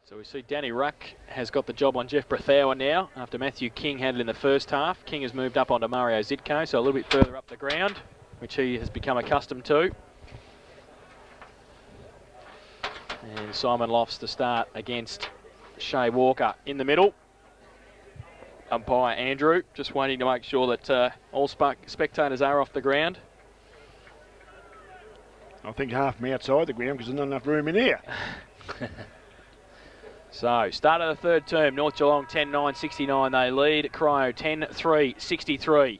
So we see Danny Ruck has got the job on Jeff Brethower now after Matthew King had it in the first half. King has moved up onto Mario Zitko, so a little bit further up the ground, which he has become accustomed to. And Simon Lofts to start against Shea Walker in the middle. Umpire Andrew just waiting to make sure that all spectators are off the ground. I think half them outside the ground because there's not enough room in here. So, start of the third term, North Geelong 10-9-69 they lead. Corio 10-3-63.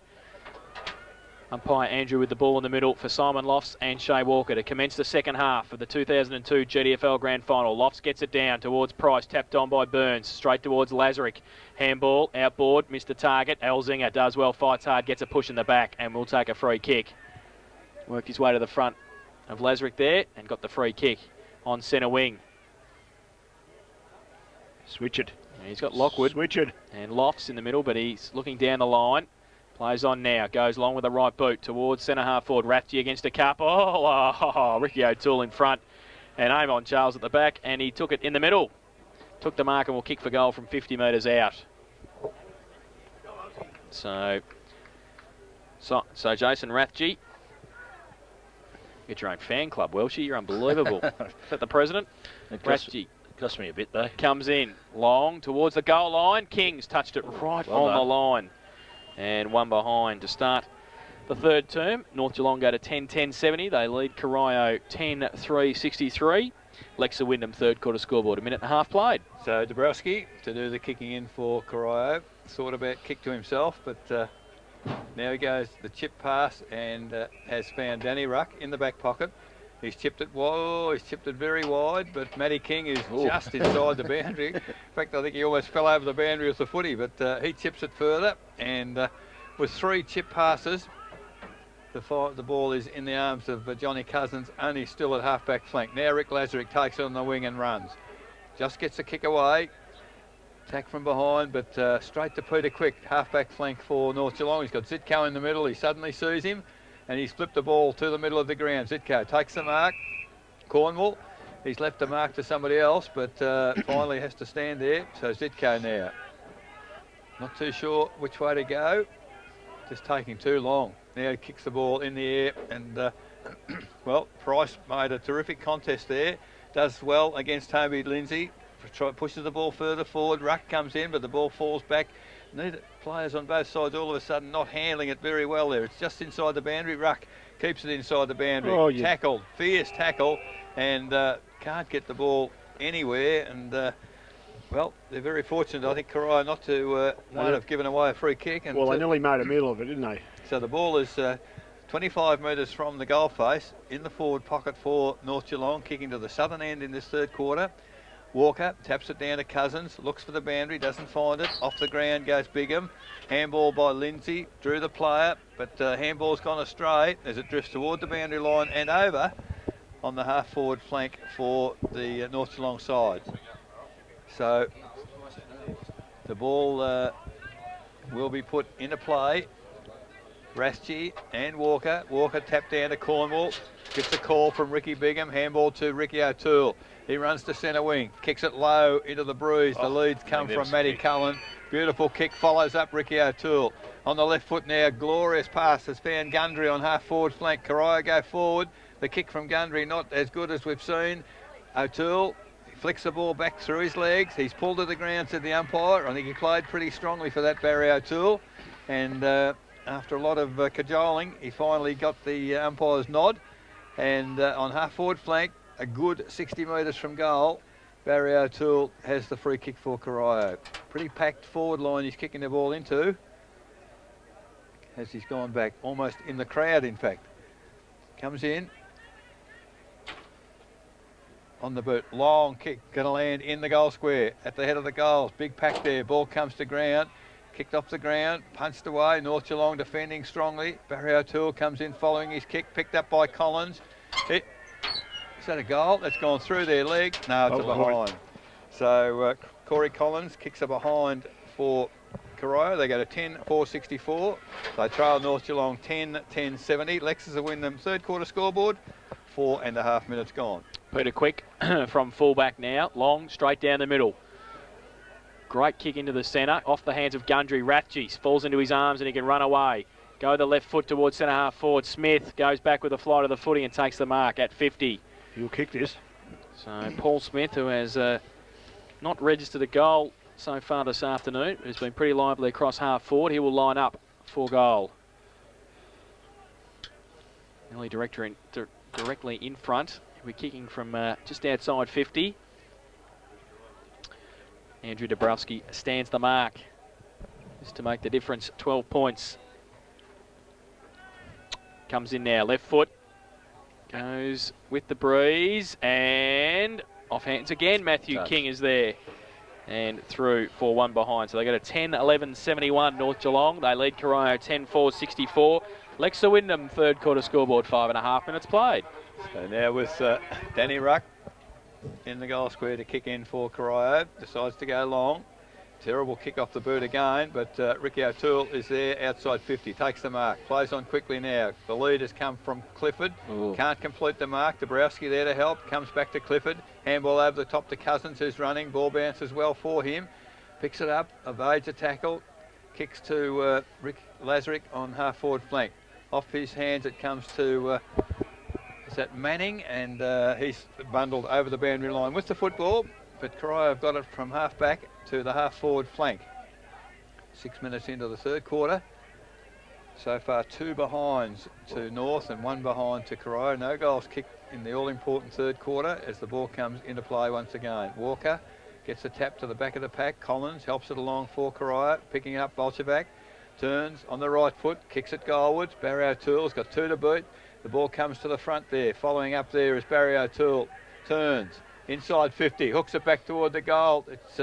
Umpire Andrew with the ball in the middle for Simon Lofts and Shea Walker to commence the second half of the 2002 GDFL Grand Final. Lofts gets it down towards Price, tapped on by Burns, straight towards Lazarick. Handball, outboard, missed the target. Elzinger does well, fights hard, gets a push in the back and will take a free kick. Worked his way to the front of Lazarick there and got the free kick on centre wing. Switch it. He's got Lockwood. Switch it. And Lofts in the middle, but he's looking down the line. Plays on now. Goes along with the right boot towards centre half forward. Rathje against a cup. Ricky O'Toole in front. And Amon Charles at the back. And he took it in the middle. Took the mark and will kick for goal from 50 metres out. So Jason Rathje. Get your own fan club, Welshie. You're unbelievable. Is that the president? Rathje. Cost me a bit though. Comes in long towards the goal line. Kings touched it right on the line. And one behind to start the third term. North Geelong go to 10-10-70. They lead Corio 10-3-63. Lexa Wyndham third quarter scoreboard. A minute and a half played. So Dabrowski to do the kicking in for Corio. Thought about kick to himself, but now he goes the chip pass and has found Danny Ruck in the back pocket. He's chipped it, whoa, he's chipped it very wide, but Matty King is just inside the boundary. In fact, I think he almost fell over the boundary with the footy, but he chips it further. And with 3 chip passes, the ball is in the arms of Johnny Cousins, only still at half-back flank. Now Rick Lazarick takes it on the wing and runs. Just gets the kick away. Attack from behind, but straight to Peter Quick, half-back flank for North Geelong. He's got Zitko in the middle. He suddenly sees him. And he's flipped the ball to the middle of the ground. Zitko takes the mark. Cornwall, he's left the mark to somebody else, but finally has to stand there. So Zitko now. Not too sure which way to go. Just taking too long. Now he kicks the ball in the air. And, well, Price made a terrific contest there. Does well against Toby Lindsay. Pushes the ball further forward. Ruck comes in, but the ball falls back. Need players on both sides all of a sudden not handling it very well there. It's just inside the boundary. Ruck keeps it inside the boundary. Oh, yeah. Tackled, fierce tackle, and can't get the ball anywhere. And, well, they're very fortunate, I think, Corio not to might have given away a free kick. And well, they nearly made a middle of it, didn't they? So the ball is 25 metres from the goal face in the forward pocket for North Geelong, kicking to the southern end in this third quarter. Walker taps it down to Cousins, looks for the boundary, doesn't find it. Off the ground goes Bigham. Handball by Lindsay, drew the player, but handball's gone astray as it drifts toward the boundary line and over on the half-forward flank for the North Geelong side. So the ball will be put into play. Rathje and Walker. Walker tapped down to Cornwall. Gets a call from Ricky Bigham. Handball to Ricky O'Toole. He runs to centre wing. Kicks it low into the bruise. The leads come from Matty Cullen. Beautiful kick. Follows up Ricky O'Toole. On the left foot now. Glorious pass has found Gundry on half forward flank. Corio go forward. The kick from Gundry not as good as we've seen. O'Toole flicks the ball back through his legs. He's pulled to the ground, said the umpire. I think he played pretty strongly for that, Barry O'Toole. And after a lot of cajoling, he finally got the umpire's nod. And on half forward flank, a good 60 metres from goal, Barry O'Toole has the free kick for Corio. Pretty packed forward line he's kicking the ball into, as he's gone back, almost in the crowd in fact. Comes in. On the boot, long kick, going to land in the goal square at the head of the goals. Big pack there, ball comes to ground. Kicked off the ground, punched away. North Geelong defending strongly. Barry O'Toole comes in following his kick, picked up by Collins. Is that a goal? That's gone through their leg. No, it's a behind. So Corey Collins kicks a behind for Corio. They go to 10-4-64. They trail North Geelong 10-10-70. Lexa Wyndham third quarter scoreboard. 4.5 minutes gone. Peter Quick from fullback now. Long, straight down the middle. Great kick into the centre. Off the hands of Gundry. Rathjes falls into his arms and he can run away. Go the left foot towards centre half forward. Smith goes back with a flight of the footy and takes the mark at 50. He'll kick this. So Paul Smith, who has not registered a goal so far this afternoon, has been pretty lively across half forward. He will line up for goal. Nearly directly in front. We're kicking from just outside 50. Andrew Dabrowski stands the mark. Just to make the difference, 12 points. Comes in now, left foot. Goes with the breeze and off hands again. Matthew King is there. And through for one behind. So they got a 10-11-71 North Geelong. They lead Corio 10-4-64. Lexa Wyndham, third quarter scoreboard, 5.5 minutes played. So now with Danny Ruck in the goal square to kick in for Corio. Decides to go long. Terrible kick off the boot again, but Ricky O'Toole is there outside 50. Takes the mark. Plays on quickly now. The lead has come from Clifford. Ooh. Can't complete the mark. Dabrowski there to help. Comes back to Clifford. Handball over the top to Cousins, who's running. Ball bounces well for him. Picks it up. Evades a tackle. Kicks to Rick Lazarick on half forward flank. Off his hands it comes to... is that Manning? And he's bundled over the boundary line with the football. But Corio have got it from half back to the half forward flank. 6 minutes into the third quarter. So far 2 behinds to North and 1 behind to Corio. No goals kicked in the all-important third quarter as the ball comes into play once again. Walker gets a tap to the back of the pack. Collins helps it along for Corio, picking up Bolchevac. Turns on the right foot, kicks it goalwards. Barry O'Toole's got 2 to boot. The ball comes to the front there. Following up there is Barry O'Toole. Turns. Inside 50, hooks it back toward the goal. It's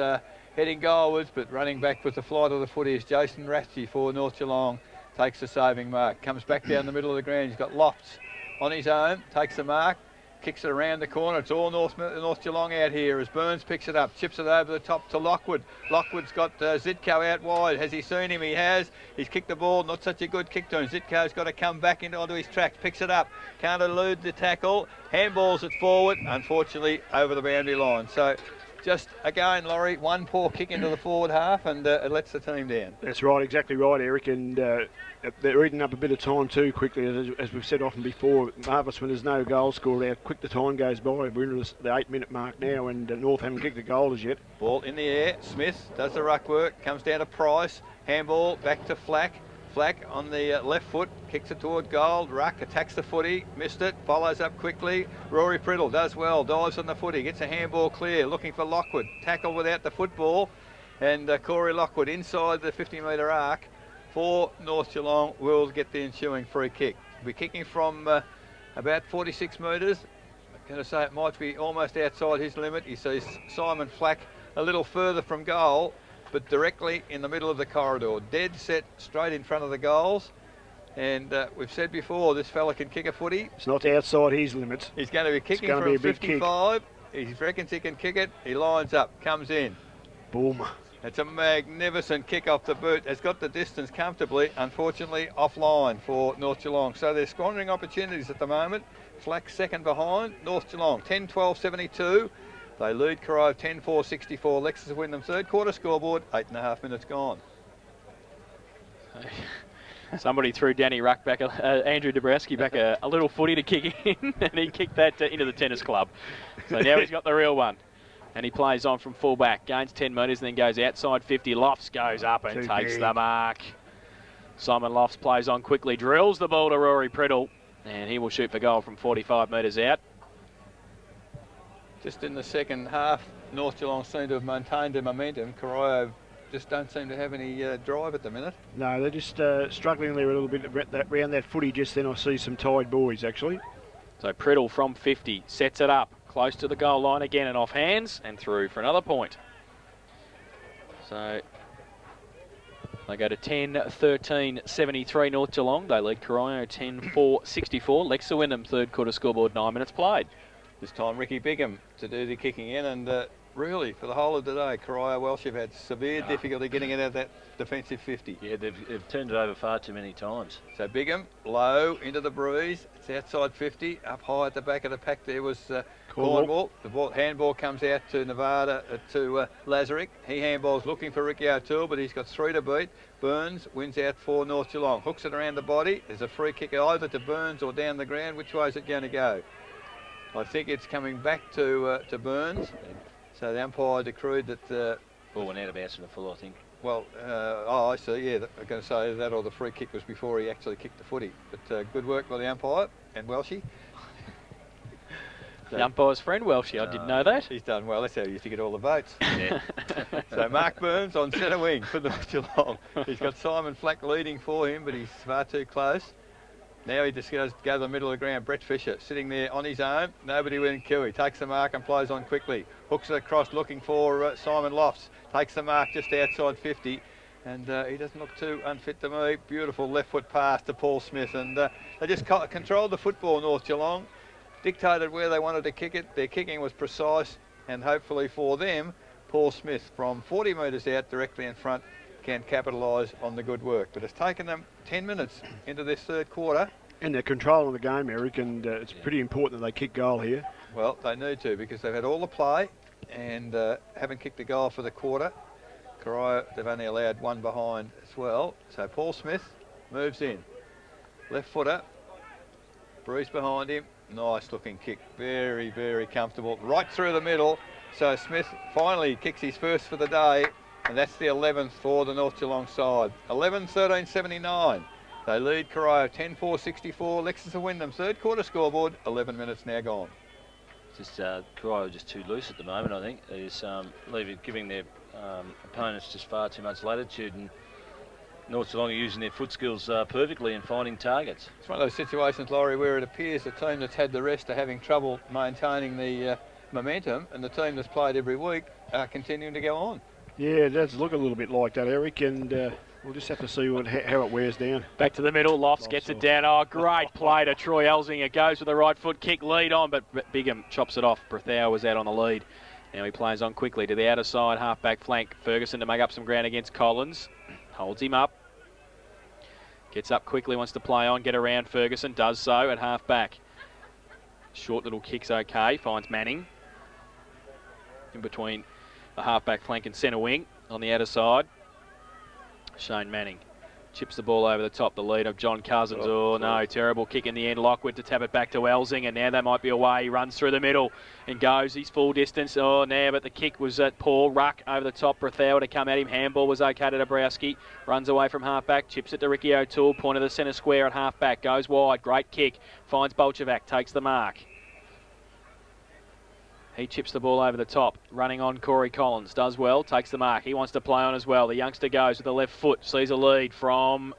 heading goalwards, but running back with the flight of the footy is Jason Rathje for North Geelong. Takes the saving mark. Comes back down the middle of the ground. He's got Lofts on his own. Takes the mark. Kicks it around the corner. It's all North Geelong out here as Burns picks it up. Chips it over the top to Lockwood. Lockwood's got Zitko out wide. Has he seen him? He has. He's kicked the ball. Not such a good kick to him. Zitko's got to come back onto his tracks. Picks it up. Can't elude the tackle. Handballs it forward. Unfortunately, over the boundary line. So just, again, Laurie, one poor kick into the forward half and it lets the team down. That's right, exactly right, Eric. And they're eating up a bit of time too quickly, as we've said often before. Marvellous when there's no goal scored, how quick the time goes by. We're into the 8-minute mark now and North haven't kicked a goal as yet. Ball in the air. Smith does the ruck work. Comes down to Price. Handball back to Flack. Flack on the left foot, kicks it toward goal. Ruck attacks the footy, missed it, follows up quickly. Rory Priddle does well, dives on the footy, gets a handball clear, looking for Lockwood. Tackle without the football, and Corey Lockwood inside the 50-metre arc for North Geelong will get the ensuing free kick. We're kicking from about 46 metres. I'm going to say it might be almost outside his limit. He sees Simon Flack a little further from goal, but directly in the middle of the corridor, dead set straight in front of the goals. And we've said before, this fella can kick a footy. It's not outside his limits. He's going to be kicking from 55. He reckons he can kick it. He lines up, comes in. Boom. It's a magnificent kick off the boot. Has got the distance comfortably, unfortunately offline for North Geelong. So they're squandering opportunities at the moment. Flack second behind. North Geelong 10-12-72. They lead Corio 10-4-64. Lexus Wyndham third quarter scoreboard, 8.5 minutes gone. Somebody threw Danny Ruck back, Andrew Dabrowski back a little footy to kick in, and he kicked that into the tennis club. So now he's got the real one. And he plays on from full-back, gains 10 metres and then goes outside 50. Lofts goes up and takes the mark. Simon Lofts plays on quickly, drills the ball to Rory Priddle, and he will shoot for goal from 45 metres out. Just in the second half, North Geelong seem to have maintained their momentum. Corio just don't seem to have any drive at the minute. No, they're just struggling there a little bit around that footy just then. I see some tired boys, actually. So Priddle from 50 sets it up, close to the goal line again and off hands and through for another point. So they go to 10-13-73 North Geelong. They lead Corio 10-4-64. Lexa Wyndham third quarter scoreboard, 9 minutes played. This time Ricky Bigham to do the kicking in, and really for the whole of the day, Corio Welsh have had severe difficulty getting it out of that defensive 50. Yeah, they've turned it over far too many times. So Bigham, low into the breeze. It's outside 50, up high at the back of the pack there was Cornwall. The handball comes out to Nevada, to Lazarick. He handballs looking for Ricky O'Toole, but he's got 3 to beat. Burns wins out for North Geelong. Hooks it around the body. There's a free kick either to Burns or down the ground. Which way is it going to go? I think it's coming back to Burns. So the umpire decreed that... Ball went out of bounds from the full, I think. Well, I see, yeah, I'm going to say that or the free kick was before he actually kicked the footy. But good work by the umpire and Welshie. The umpire's friend, Welshie, I didn't know that. He's done well, that's how you used to get all the votes. Yeah. So Mark Burns on centre wing for North Geelong. He's got Simon Flack leading for him, but he's far too close. Now he just goes to go to the middle of the ground. Brett Fisher sitting there on his own. Nobody within cue. He takes the mark and plays on quickly. Hooks it across looking for Simon Lofts. Takes the mark just outside 50. And he doesn't look too unfit to me. Beautiful left foot pass to Paul Smith. And they just controlled the football, North Geelong. Dictated where they wanted to kick it. Their kicking was precise. And hopefully for them, Paul Smith from 40 metres out directly in front can capitalise on the good work. But it's taken them 10 minutes into this third quarter. And they're controlling the game, Eric, and it's pretty important that they kick goal here. Well, they need to because they've had all the play and haven't kicked a goal for the quarter. Corio, they've only allowed 1 behind as well. So Paul Smith moves in. Left footer. Bruce behind him. Nice looking kick. Very, very comfortable. Right through the middle. So Smith finally kicks his first for the day. And that's the 11th for the North Geelong side. 11-13-79. They lead Corio 10-4-64. Lexus to Wyndham. Third quarter scoreboard. 11 minutes now gone. Just Corio just too loose at the moment, I think. Is giving their opponents just far too much latitude, and North Geelong are using their foot skills perfectly and finding targets. It's one of those situations, Laurie, where it appears the team that's had the rest are having trouble maintaining the momentum, and the team that's played every week are continuing to go on. Yeah, it does look a little bit like that, Eric, and we'll just have to see how it wears down. Back to the middle, Lofts gets it down. Oh, great play to Troy Elsinger. Goes with the right foot kick, lead on, but Bigham chops it off. Brethauer was out on the lead. Now he plays on quickly to the outer side, half-back flank. Ferguson to make up some ground against Collins. Holds him up. Gets up quickly, wants to play on, get around Ferguson. Does so at half-back. Short little kick's okay. Finds Manning. In between the half-back flank and centre wing on the outer side. Shane Manning chips the ball over the top, the lead of John Cousins. Oh no, terrible kick in the end. Lockwood to tap it back to Elsinger. Now they might be away. He runs through the middle and goes his full distance. Oh, now, but the kick was at Paul. Ruck over the top. Brethauer to come at him. Handball was okay to Dabrowski. Runs away from half-back. Chips it to Ricky O'Toole. Point of the centre square at half-back. Goes wide. Great kick. Finds Bolchevac. Takes the mark. He chips the ball over the top, running on Corey Collins. Does well, takes the mark. He wants to play on as well. The youngster goes with the left foot, sees a lead from,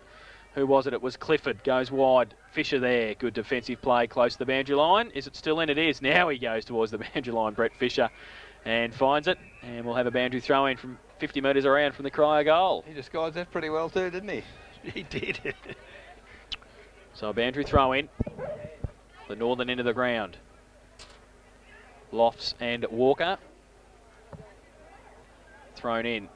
who was it? It was Clifford. Goes wide. Fisher there. Good defensive play close to the boundary line. Is it still in? It is. Now he goes towards the boundary line, Brett Fisher, and finds it. And we'll have a boundary throw in from 50 metres around from the Corio goal. He disguised that pretty well too, didn't he? He did. So a boundary throw in. The northern end of the ground. Lofts and Walker. Thrown in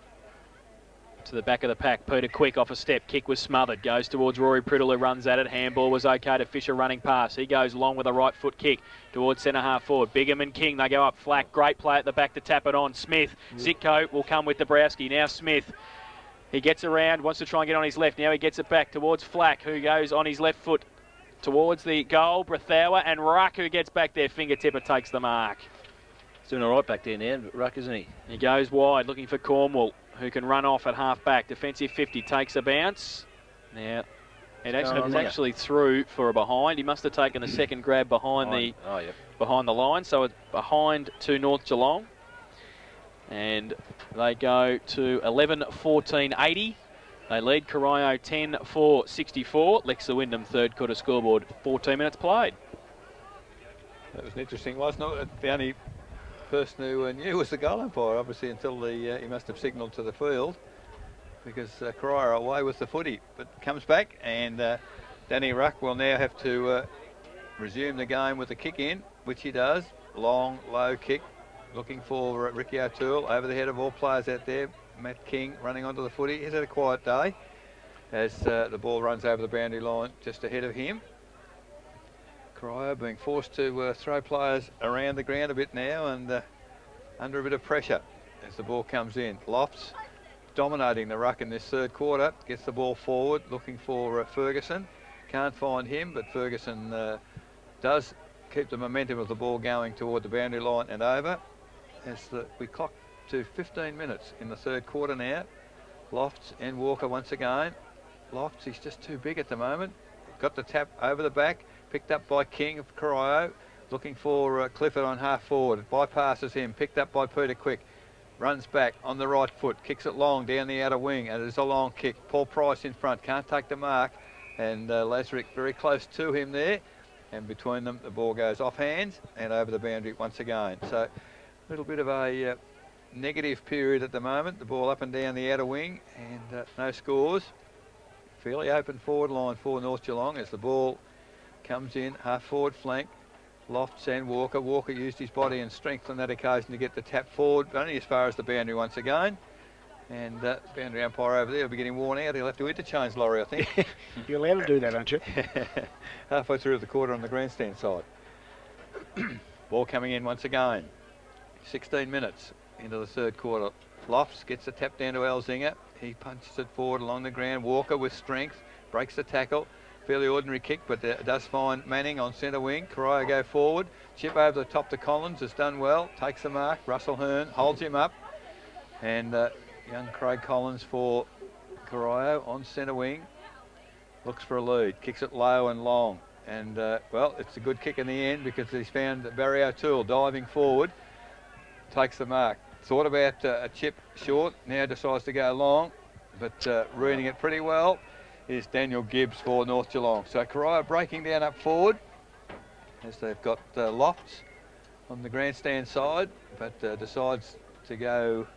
to the back of the pack. Peter Quick off a step. Kick was smothered. Goes towards Rory Priddle, who runs at it. Handball was okay to Fisher running past. He goes long with a right foot kick towards centre half forward. Bigham and King, they go up flat. Great play at the back to tap it on. Smith. Zitko will come with Dabrowski. Now Smith. He gets around, wants to try and get on his left. Now he gets it back towards Flack, who goes on his left foot towards the goal. Brethauer and Ruck, who gets back there. Fingertipper takes the mark. He's doing all right back there now, Ruck, isn't he? He goes wide, looking for Cornwall, who can run off at half-back. Defensive 50, takes a bounce. Now, it actually through for a behind. He must have taken the second grab behind the line. So it's behind to North Geelong. And they go to 11-14-80. They lead Corio 10-4-64. Lexa Wyndham, third quarter scoreboard, 14 minutes played. That was interesting, wasn't it? The only person who knew was the goal umpire, obviously, until he must have signalled to the field, because Corio are away with the footy. But comes back, and Danny Ruck will now have to resume the game with a kick in, which he does. Long, low kick, looking for Ricky O'Toole, over the head of all players out there. Matt King running onto the footy. He's had a quiet day as the ball runs over the boundary line just ahead of him. Corio being forced to throw players around the ground a bit now and under a bit of pressure as the ball comes in. Lofts dominating the ruck in this third quarter. Gets the ball forward, looking for Ferguson. Can't find him, but Ferguson does keep the momentum of the ball going toward the boundary line and over. As we clock to 15 minutes in the third quarter now. Lofts and Walker once again. Lofts, he's just too big at the moment. Got the tap over the back, picked up by King of Corio, looking for Clifford on half forward. It bypasses him, picked up by Peter Quick. Runs back on the right foot, kicks it long down the outer wing, and it is a long kick. Paul Price in front, can't take the mark, and Lazarick very close to him there. And between them, the ball goes off hands and over the boundary once again. So a little bit of a negative period at the moment. The ball up and down the outer wing, and no scores. Fairly open forward line for North Geelong as the ball comes in, half forward flank. Lofts and Walker. Walker used his body and strength on that occasion to get the tap forward, only as far as the boundary once again. And boundary umpire over there will be getting worn out. He'll have to interchange Laurie, I think. You're allowed to do that, aren't you? Halfway through the quarter on the grandstand side. Ball coming in once again. 16 minutes into the third quarter. Lofts gets the tap down to Elzinger. He punches it forward along the ground. Walker with strength, breaks the tackle. Fairly ordinary kick, but does find Manning on centre wing. Corio go forward. Chip over the top to Collins, has done well. Takes the mark. Russell Hearn holds him up. And young Craig Collins for Corio on centre wing. Looks for a lead. Kicks it low and long. And, well, it's a good kick in the end because he's found Barry O'Toole diving forward. Takes the mark. Thought about a chip short. Now decides to go long. But reading it pretty well is Daniel Gibbs for North Geelong. So Corio breaking down up forward as they've got Lofts on the grandstand side, but decides to go,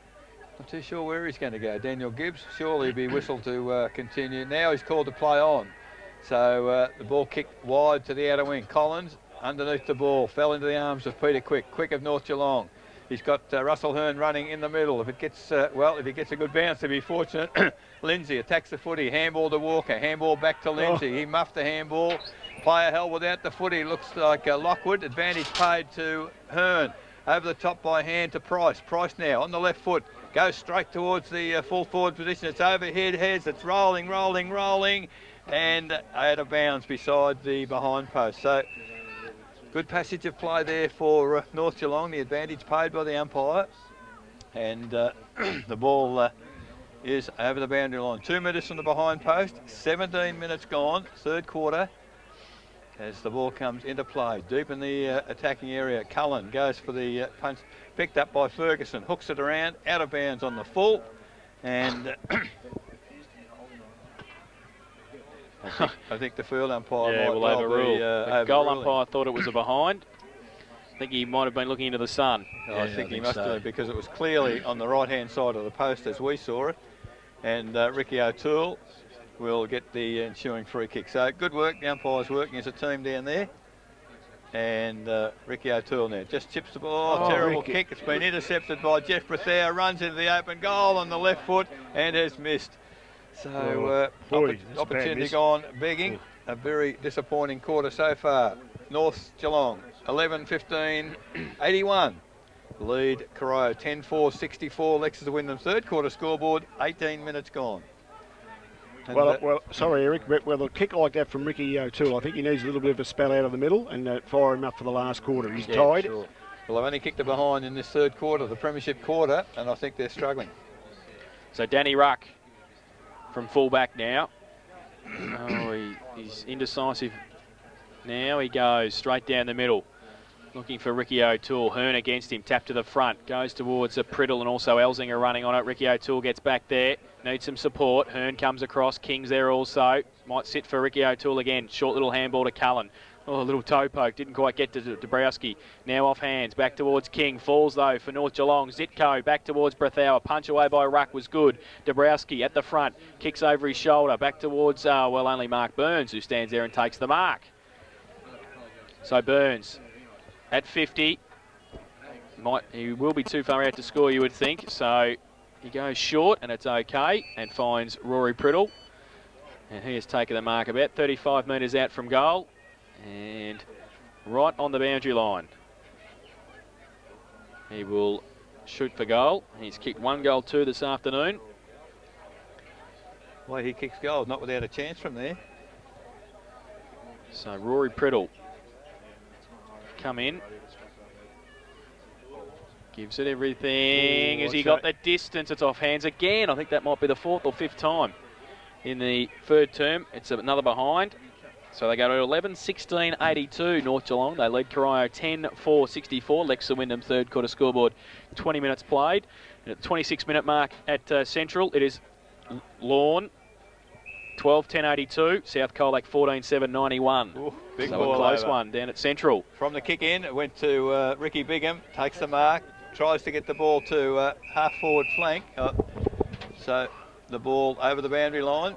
not too sure where he's going to go. Daniel Gibbs, surely be whistled to continue. Now he's called to play on. So the ball kicked wide to the outer wing. Collins underneath the ball, fell into the arms of Peter Quick. Quick of North Geelong. He's got Russell Hearn running in the middle. If it gets, if he gets a good bounce, he'll be fortunate. Lindsay attacks the footy. Handball to Walker. Handball back to Lindsay. He muffed the handball. Player held without the footy. Looks like Lockwood. Advantage paid to Hearn. Over the top by hand to Price. Price now on the left foot. Goes straight towards the full forward position. It's overhead heads. It's rolling, rolling, rolling. And out of bounds beside the behind post. So good passage of play there for North Geelong. The advantage paid by the umpire. And the ball is over the boundary line. 2 metres from the behind post. 17 minutes gone. Third quarter. As the ball comes into play. Deep in the attacking area. Cullen goes for the punch. Picked up by Ferguson. Hooks it around. Out of bounds on the full. And I think the field umpire might well overrule. be The goal umpire thought it was a behind. I think he might have been looking into the sun. I think he must have, because it was clearly on the right-hand side of the post as we saw it. And Ricky O'Toole will get the ensuing free kick. So good work, the umpires working as a team down there. And Ricky O'Toole now just chips the ball. Terrible Ricky. kick. It's been intercepted by Jeff Brethow. Runs into the open goal on the left foot and has missed. So opportunity gone begging. A very disappointing quarter so far. North Geelong 11-15, 81. Lead Corio 10-4, 64. Lexus Wyndham third quarter scoreboard. 18 minutes gone. And Well, sorry, Eric, but a kick like that from Ricky O'Toole, I think he needs a little bit of a spell out of the middle and fire him up for the last quarter. He's tied. Sure. Well, they've only kicked a behind in this third quarter, the premiership quarter, and I think they're struggling. So Danny Ruck from fullback now. He's indecisive now. He goes straight down the middle. Looking for Ricky O'Toole. Hearn against him. Tap to the front. Goes towards Priddle and also Elzinger running on it. Ricky O'Toole gets back there. Needs some support. Hearn comes across. King's there also. Might sit for Ricky O'Toole again. Short little handball to Cullen. Oh, a little toe poke. Didn't quite get to Dabrowski. Now off hands. Back towards King. Falls though for North Geelong. Zitko back towards Brethow. Punch away by Ruck was good. Dabrowski at the front. Kicks over his shoulder. Back towards, only Mark Burns who stands there and takes the mark. So Burns at 50. He will be too far out to score, you would think. So he goes short and it's okay and finds Rory Priddle. And he has taken the mark about 35 metres out from goal. And right on the boundary line. He will shoot for goal. He's kicked 1 goal 2 this afternoon. Well, he kicks goals, not without a chance from there. So Rory Priddle come in. Gives it everything. Has he got the distance? It's off hands again. I think that might be the 4th or 5th time in the third term. It's another behind. So they go to 11-16-82 North Geelong. They lead Corio 10-4-64. Lexa Wyndham third quarter scoreboard. 20 minutes played. And at the 26-minute mark at Central, it is Lawn 12-10-82. South Colac 14-7-91. Big so ball a close over. one down at Central. From the kick in, it went to Ricky Bigham, takes the mark, tries to get the ball to half forward flank. So the ball over the boundary line,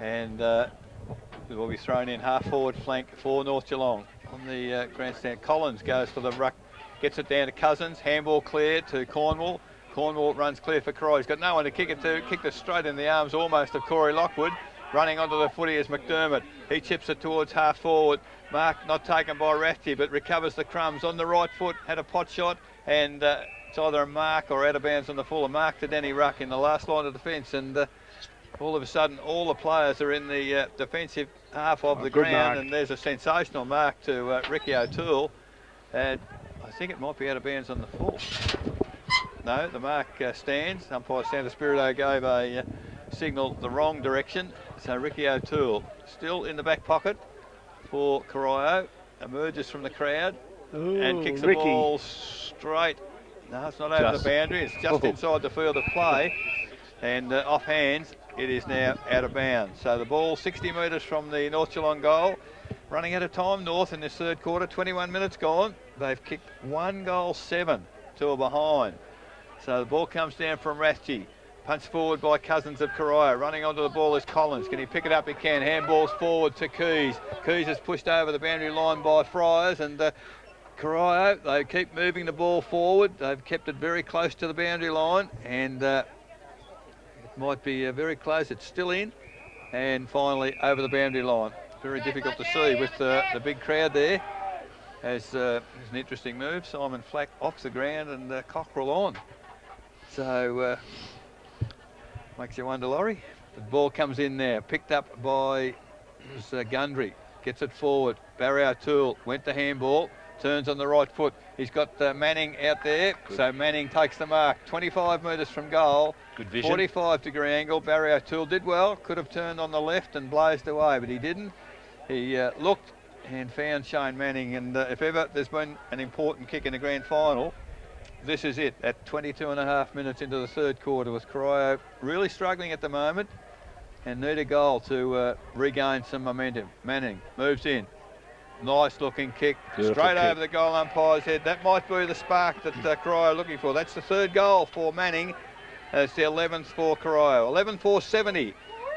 and it will be thrown in half forward flank for North Geelong. On the grandstand, Collins goes for the ruck, gets it down to Cousins, handball clear to Cornwall. Cornwall runs clear for Croy. He's got no one to kick it to, kicked it straight in the arms almost of Corey Lockwood. Running onto the footy is McDermott. He chips it towards half forward. Mark not taken by Rathje, but recovers the crumbs on the right foot, had a pot shot, and it's either a mark or out of bounds on the full. A mark to Danny Ruck in the last line of defence, and all of a sudden all the players are in the defensive half of the ground, mark. and there's a sensational mark to Ricky O'Toole, and I think it might be out of bounds on the full. No, the mark stands. Umpire Santa Spirito gave a signal the wrong direction, so Ricky O'Toole still in the back pocket for Corio, emerges from the crowd and kicks the ball straight. No, it's not over the boundary, it's just inside the field of play, and off hands it is now out of bounds. So the ball 60 metres from the North Geelong goal, running out of time North in this third quarter, 21 minutes gone. They've kicked 1 goal 7 to a behind. So the ball comes down from Rathje. Punch forward by Cousins of Corio. Running onto the ball is Collins. Can he pick it up? He can. Handballs forward to Keys. Keys is pushed over the boundary line by Friars, and Corio, they keep moving the ball forward. They've kept it very close to the boundary line, and it might be very close. It's still in, and finally over the boundary line. Very difficult to see with the big crowd there. As an interesting move. Simon Flack off the ground and Cockrell on. So makes you wonder, Laurie. The ball comes in there, picked up by Gundry, gets it forward. Barry O'Toole went to handball, turns on the right foot. He's got Manning out there, so Manning takes the mark. 25 metres from goal, good vision. 45-degree angle. Barry O'Toole did well, could have turned on the left and blazed away, but he didn't. He looked and found Shane Manning, and if ever there's been an important kick in the grand final, this is it, at 22.5 minutes into the third quarter, with Corio really struggling at the moment and need a goal to regain some momentum. Manning moves in. Nice looking kick, beautiful straight kick over the goal umpire's head. That might be the spark that Corio are looking for. That's the third goal for Manning. It's the 11th for Corio. 11-4-70.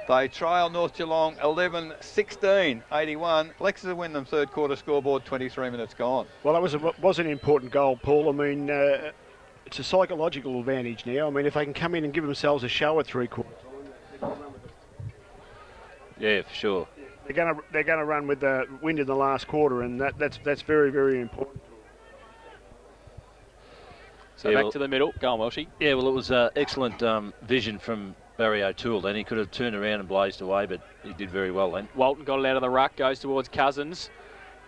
They trail North Geelong 11-16-81. Lexa Wyndham third quarter scoreboard, 23 minutes gone. Well, that was an important goal, Paul. I mean, it's a psychological advantage now. I mean, if they can come in and give themselves a show at 3 quarters. Yeah, for sure. They're gonna run with the wind in the last quarter, and that's very, very important. So back to the middle. Go on, Welshie. Yeah, well, it was excellent vision from Barry O'Toole. Then he could have turned around and blazed away, but he did very well then. Walton got it out of the ruck, goes towards Cousins.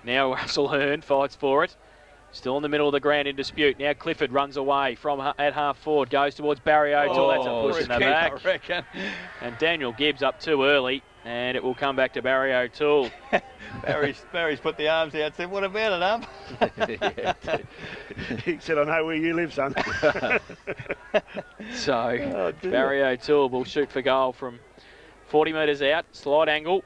Now Russell Hearn fights for it. Still in the middle of the ground in dispute. Now Clifford runs away from at half forward, goes towards Barry O'Toole. That's a push in the back. I reckon. And Daniel Gibbs up too early, and it will come back to Barry O'Toole. Barry's put the arms out and said, "What about it, ump?" He said, "I know where you live, son." So Barry O'Toole will shoot for goal from 40 metres out, slide angle.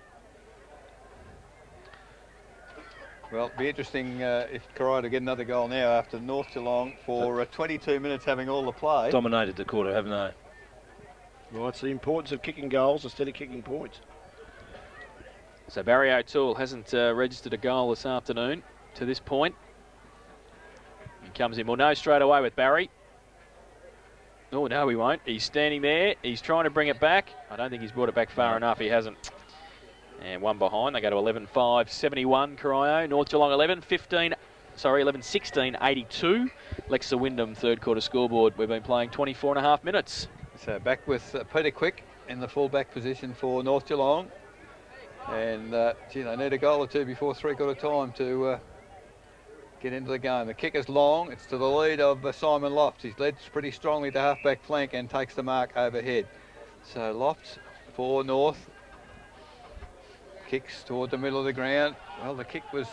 Well, it'll be interesting if Corio to get another goal now after North Geelong for 22 minutes having all the play. Dominated the quarter, haven't they? Well, it's the importance of kicking goals instead of kicking points. So Barry O'Toole hasn't registered a goal this afternoon to this point. He comes in. We'll know straight away with Barry. Oh, no, he won't. He's standing there. He's trying to bring it back. I don't think he's brought it back far enough. He hasn't. And one behind. They go to 11-5, 71, Corio. North Geelong 11-16, 82. Lexa Wyndham, third quarter scoreboard. We've been playing 24.5 minutes. So back with Peter Quick in the full-back position for North Geelong. And, they need a goal or two before three-quarter time to get into the game. The kick is long. It's to the lead of Simon Lofts. He's led pretty strongly to half-back flank and takes the mark overhead. So Lofts for North. Kicks toward the middle of the ground. Well, the kick was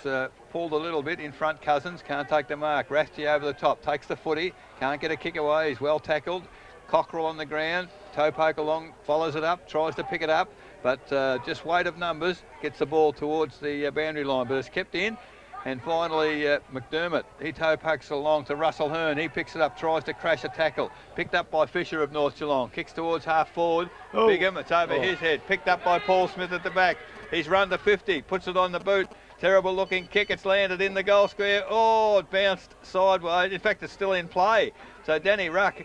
pulled a little bit in front. Cousins can't take the mark. Rasty over the top, takes the footy, can't get a kick away. He's well tackled. Cockrell on the ground, toe poke along, follows it up, tries to pick it up, but just weight of numbers gets the ball towards the boundary line, but it's kept in. And finally, McDermott, he toe pokes along to Russell Hearn. He picks it up, tries to crash a tackle. Picked up by Fisher of North Geelong. Kicks towards half forward. Bigham, it's over his head. Picked up by Paul Smith at the back. He's run to 50, puts it on the boot. Terrible looking kick. It's landed in the goal square. Oh, it bounced sideways. In fact, it's still in play. So Danny Ruck.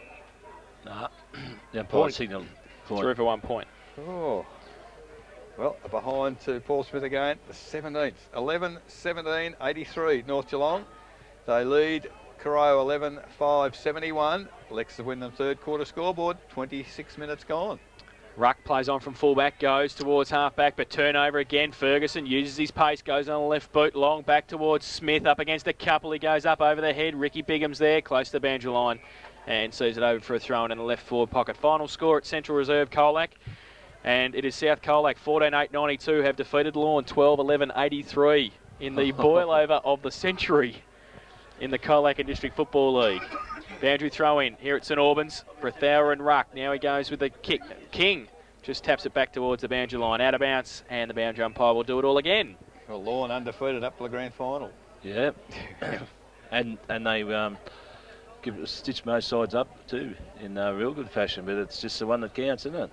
The umpire signal. Through for 1 point. Oh. Well, behind to Paul Smith again, the 17th. 11-17, 83, North Geelong. They lead Corio 11-5, 71. Lexa Wyndham third quarter scoreboard, 26 minutes gone. Ruck plays on from fullback, goes towards halfback, but turnover again. Ferguson uses his pace, goes on the left boot, long back towards Smith, up against a couple. He goes up over the head. Ricky Bigham's there, close to the boundary line, and sees it over for a throw in the left forward pocket. Final score at Central Reserve, Colac. And it is South Colac 14-8-92 have defeated Lawn 12-11-83 in the boil-over of the century in the Colac and District Football League. Boundary throw in here at St Albans. Brethauer and Ruck. Now he goes with the kick. King just taps it back towards the boundary line. Out of bounds, and the boundary umpire will do it all again. Well, Lawn undefeated up to the grand final. Yeah. and they stitch most sides up too in real good fashion, but it's just the one that counts, isn't it?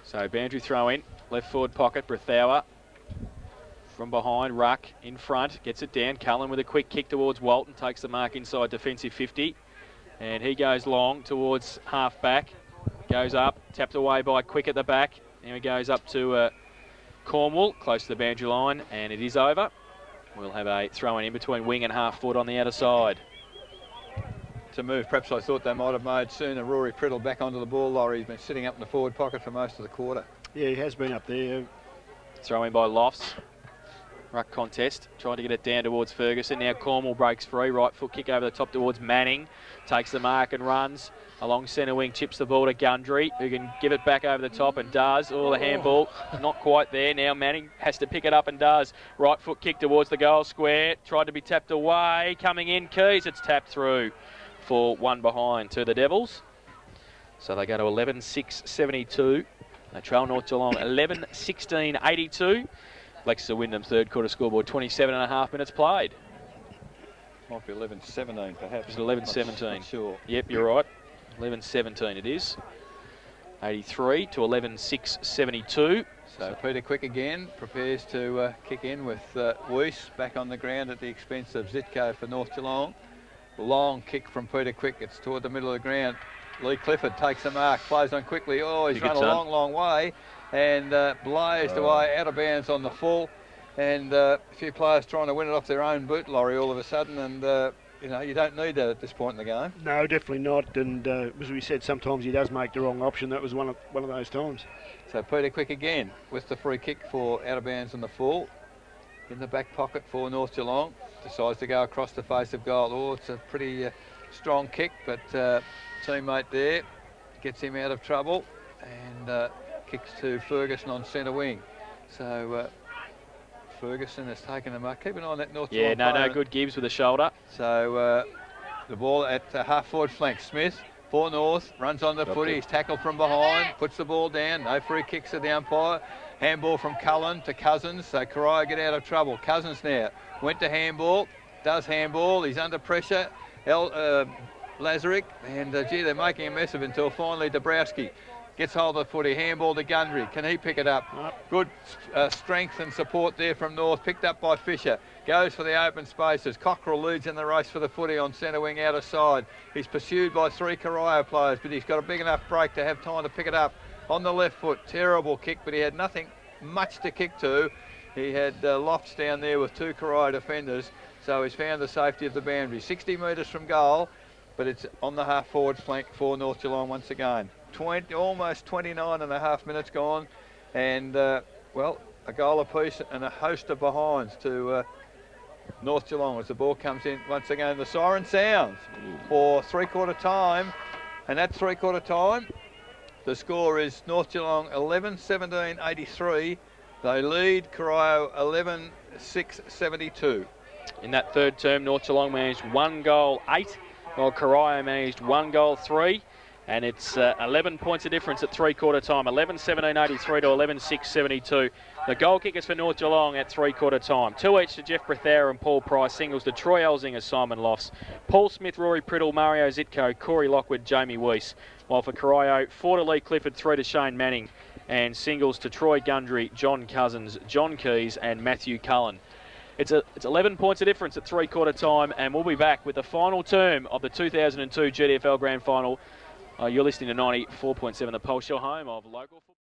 So boundary throw in, left forward pocket, Brethauer from behind, Ruck in front, gets it down. Cullen with a quick kick towards Walton, takes the mark inside defensive 50. And he goes long towards half back, goes up, tapped away by Quick at the back. Now he goes up to Cornwall, close to the boundary line, and it is over. We'll have a throw in between wing and half foot on the outer side. To move, perhaps I thought they might have made sooner. Rory Priddle back onto the ball lorry. He's been sitting up in the forward pocket for most of the quarter. Yeah, he has been up there. Throw in by Lofts. Ruck contest, tried to get it down towards Ferguson. Now Cornwall breaks free, right foot kick over the top towards Manning. Takes the mark and runs along centre wing, chips the ball to Gundry, who can give it back over the top and does. Oh, the handball, not quite there. Now Manning has to pick it up and does. Right foot kick towards the goal square, tried to be tapped away. Coming in, Keys, it's tapped through for one behind to the Devils. So they go to 11-6-72. They trail North Geelong 11-16-82. Lexa Wyndham third quarter scoreboard, 27.5 minutes played. Might be 11-17 perhaps. Is it 11-17? Not sure. Yep, you're right. 11-17 it is. 83 to 11-6-72. So Peter Quick again prepares to kick in with Weiss back on the ground at the expense of Zitko for North Geelong. Long kick from Peter Quick. It's toward the middle of the ground. Lee Clifford takes the mark, plays on quickly. Oh, he's run a long way and blazed away out of bounds on the full. And a few players trying to win it off their own boot lorry all of a sudden. And, you don't need that at this point in the game. No, definitely not. And as we said, sometimes he does make the wrong option. That was one of those times. So Peter Quick again with the free kick for out of bounds on the full. In the back pocket for North Geelong. Decides to go across the face of goal. Oh, it's a pretty strong kick, but teammate there gets him out of trouble and kicks to Ferguson on centre wing. So Ferguson has taken the mark. Keep an eye on that North Geelong no player. good Gibbs with a shoulder. So the ball at half forward flank. Smith for North, runs on the footy. He's tackled from behind, puts the ball down. No free kicks to the umpire. Handball from Cullen to Cousins, so Corio get out of trouble. Cousins now went to handball, does handball, he's under pressure. Lazarick, and they're making a mess of it until finally Dabrowski gets hold of the footy. Handball to Gundry, can he pick it up? Good strength and support there from North, picked up by Fisher. Goes for the open spaces. Cockrell leads in the race for the footy on centre wing outer side. He's pursued by three Corio players, but he's got a big enough break to have time to pick it up. On the left foot, terrible kick, but he had nothing much to kick to. He had Lofts down there with 2 Corio defenders, so he's found the safety of the boundary. 60 metres from goal, but it's on the half-forward flank for North Geelong once again. Almost 29 and a half minutes gone, and, well, a goal apiece and a host of behinds to North Geelong as the ball comes in. Once again, the siren sounds for three-quarter time, and at three-quarter time, the score is North Geelong 11-17-83. They lead Corio 11-6-72. In that third term, North Geelong managed 1 goal 8, while Corio managed 1 goal 3. And it's 11 points of difference at three-quarter time, 11-17-83 to 11-6-72. The goal kickers for North Geelong at three-quarter time. 2 each to Jeff Brethair and Paul Price. Singles to Troy Elsinger, Simon Lofts, Paul Smith, Rory Priddle, Mario Zitko, Corey Lockwood, Jamie Weiss. While for Corio, 4 to Lee Clifford, 3 to Shane Manning. And singles to Troy Gundry, John Cousins, John Keys and Matthew Cullen. It's 11 points of difference at three-quarter time, and we'll be back with the final term of the 2002 GDFL Grand Final. You're listening to 94.7 The Pulse, your home of local football.